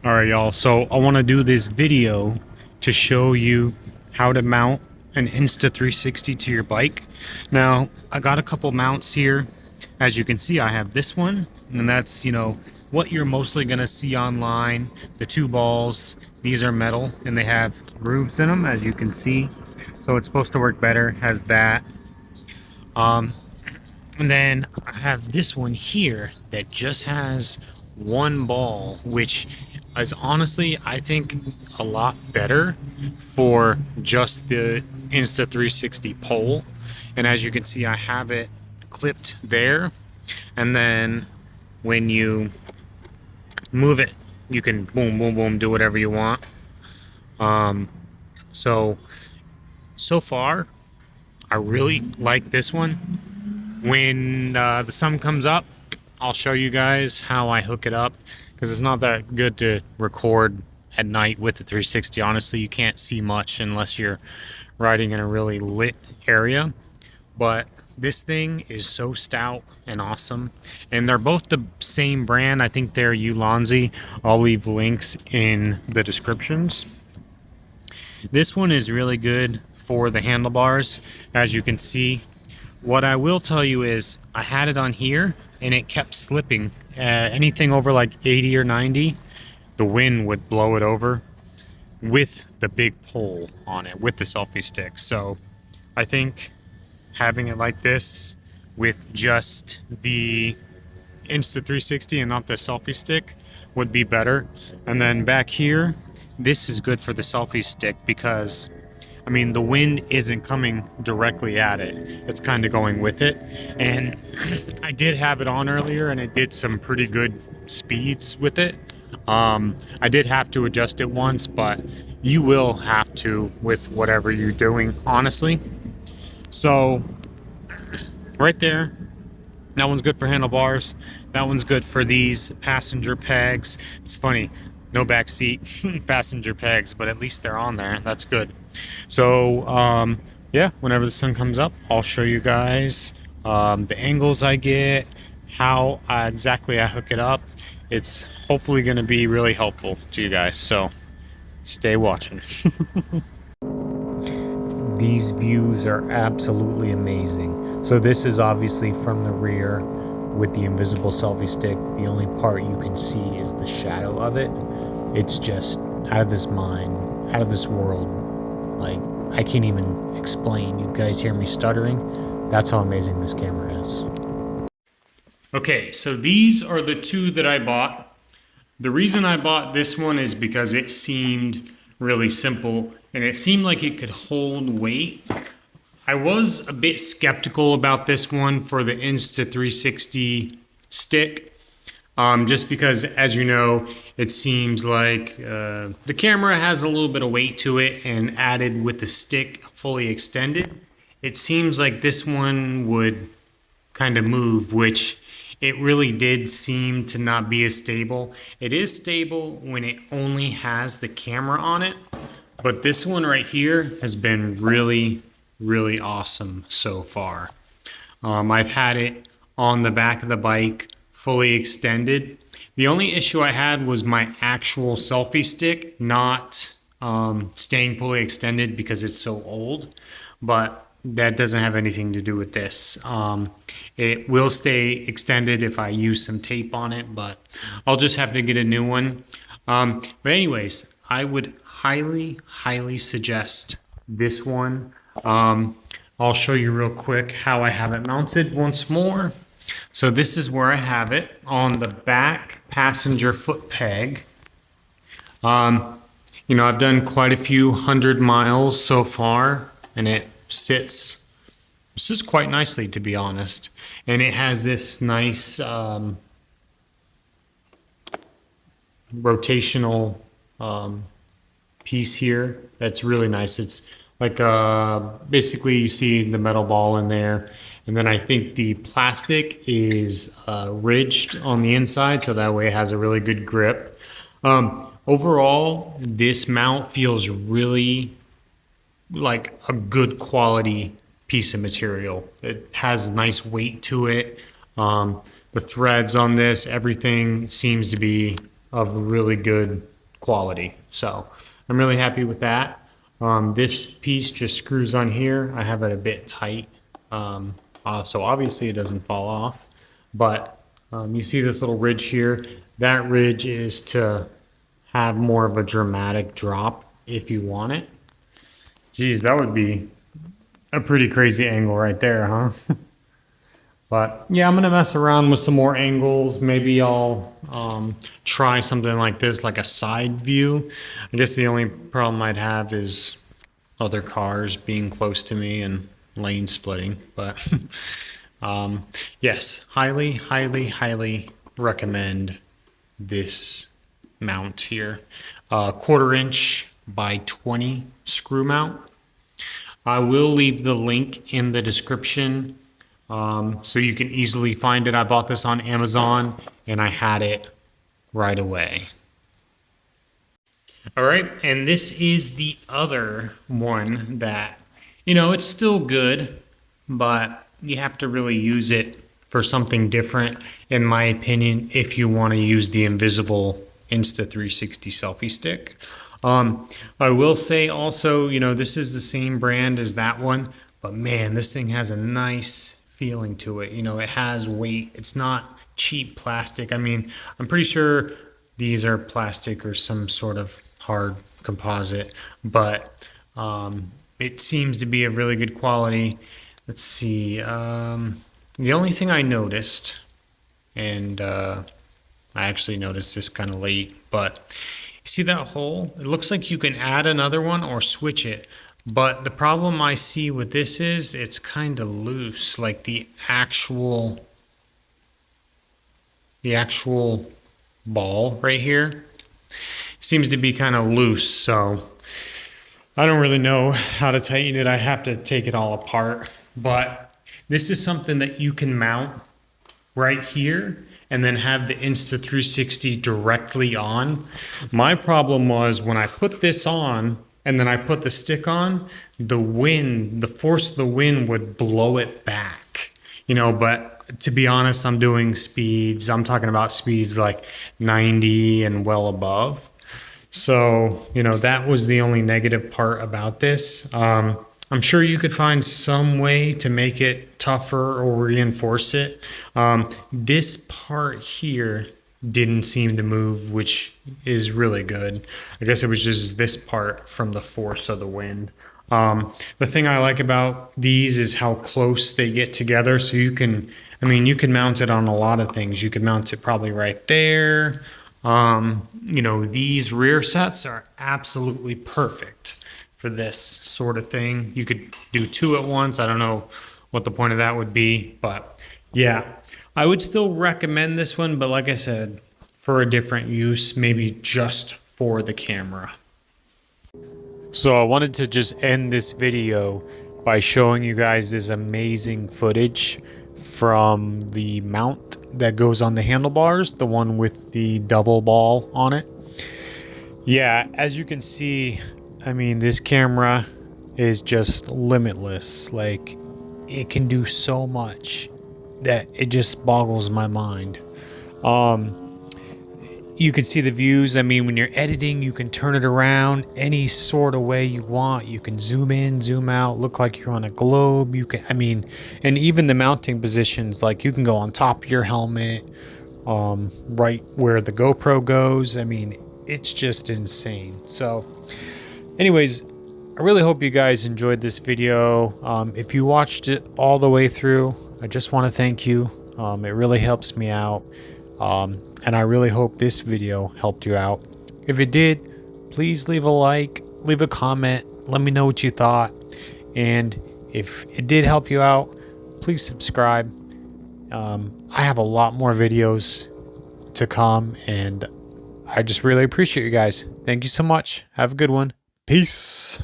All right, y'all. So I want to do this video to show you how to mount an Insta360 to your bike. Now, I got a couple mounts here. As you can see, I have this one, and that's, what you're mostly going to see online. The two balls, these are metal, and they have grooves in them, as you can see. So it's supposed to work better, has that. Um, and then I have this one here that just has one ball, which is honestly, I think, a lot better for just the Insta360 pole. And as you can see, I have it clipped there. And then when you move it, you can boom, boom, boom, do whatever you want. Um, so far, I really like this one. When the sun comes up, I'll show you guys how I hook it up, because it's not that good to record at night with the 360. Honestly, you can't see much unless you're riding in a really lit area. But this thing is so stout and awesome, and they're both the same brand. I think they're Ulanzi. I'll leave links in the descriptions. This one is really good for the handlebars. As you can see, what I will tell you is I had it on here and it kept slipping. Anything over like 80 or 90, the wind would blow it over with the big pole on it, with the selfie stick. So I think having it like this with just the Insta360 and not the selfie stick would be better. And then back here, this is good for the selfie stick because I mean, the wind isn't coming directly at it. It's kind of going with it. And I did have it on earlier and it did some pretty good speeds with it. I did have to adjust it once, but you will have to with whatever you're doing, honestly. So right there, that one's good for handlebars. That one's good for these passenger pegs. It's funny, no back seat passenger pegs, but at least they're on there. That's good. So yeah, whenever the sun comes up, I'll show you guys the angles I get, how exactly I hook it up. It's hopefully going to be really helpful to you guys, so stay watching. These views are absolutely amazing. So this is obviously from the rear with the invisible selfie stick. The only part you can see is the shadow of it. It's just out of this mind, out of this world. Like, I can't even explain. You guys hear me stuttering? That's how amazing this camera is. Okay, so these are the two that I bought. The reason I bought this one is because it seemed really simple and it seemed like it could hold weight. I was a bit skeptical about this one for the Insta360 stick, just because, as you know, it seems like the camera has a little bit of weight to it, and added with the stick fully extended, it seems like this one would kind of move, which it really did seem to not be as stable. It is stable when it only has the camera on it, but this one right here has been really, really awesome so far. I've had it on the back of the bike fully extended. The only issue I had was my actual selfie stick not staying fully extended because it's so old, but that doesn't have anything to do with this. It will stay extended if I use some tape on it, but I'll just have to get a new one. But anyways, I would highly, highly suggest this one. I'll show you real quick how I have it mounted once more. So this is where I have it on the back passenger foot peg. I've done quite a few 100 miles so far, and it sits just quite nicely, to be honest. And it has this nice rotational piece here that's really nice. It's like basically you see the metal ball in there, and then I think the plastic is ridged on the inside, so that way it has a really good grip. Overall, this mount feels really like a good quality piece of material. It has nice weight to it. The threads on this, everything seems to be of really good quality. So I'm really happy with that. This piece just screws on here. I have it a bit tight. So obviously it doesn't fall off, but you see this little ridge here. That ridge is to have more of a dramatic drop if you want it. Geez, that would be a pretty crazy angle right there, huh? But yeah, I'm gonna mess around with some more angles. Maybe I'll try something like this, like a side view. I guess the only problem I'd have is other cars being close to me and lane splitting. But yes, highly, highly, highly recommend this mount here. 1/4 inch by 20 screw mount. I will leave the link in the description so you can easily find it. I bought this on Amazon and I had it right away. All right, and this is the other one that, it's still good, but you have to really use it for something different, in my opinion, if you want to use the invisible Insta360 selfie stick. I will say also, this is the same brand as that one, but man, this thing has a nice feeling to it. It has weight. It's not cheap plastic. I mean, I'm pretty sure these are plastic or some sort of hard composite, but it seems to be a really good quality. Let's see. The only thing I noticed, and I actually noticed this kind of late, but see that hole? It looks like you can add another one or switch it. But the problem I see with this is it's kind of loose, like the actual ball right here seems to be kind of loose. So I don't really know how to tighten it. I have to take it all apart. But this is something that you can mount right here and then have the Insta360 directly on. My problem was when I put this on and then I put the stick on, the force of the wind would blow it back, but to be honest, I'm doing speeds. I'm talking about speeds like 90 and well above. So, that was the only negative part about this. I'm sure you could find some way to make it tougher or reinforce it. This part here didn't seem to move, which is really good. I guess it was just this part from the force of the wind. The thing I like about these is how close they get together. So you can mount it on a lot of things. You can mount it probably right there. These rear sets are absolutely perfect for this sort of thing. You could do 2 at once. I don't know what the point of that would be, but yeah, I would still recommend this one, but like I said, for a different use, maybe just for the camera. So I wanted to just end this video by showing you guys this amazing footage from the mount that goes on the handlebars, the one with the double ball on it. Yeah, as you can see, this camera is just limitless. Like, it can do so much that it just boggles my mind. You can see the views. When you're editing, you can turn it around any sort of way you want. You can zoom in, zoom out, look like you're on a globe. You can, and even the mounting positions, like you can go on top of your helmet, right where the GoPro goes. It's just insane. So anyways, I really hope you guys enjoyed this video. If you watched it all the way through, I just want to thank you. It really helps me out. And I really hope this video helped you out. If it did, please leave a like, leave a comment, let me know what you thought. And if it did help you out, please subscribe. I have a lot more videos to come, and I just really appreciate you guys. Thank you so much. Have a good one. Peace.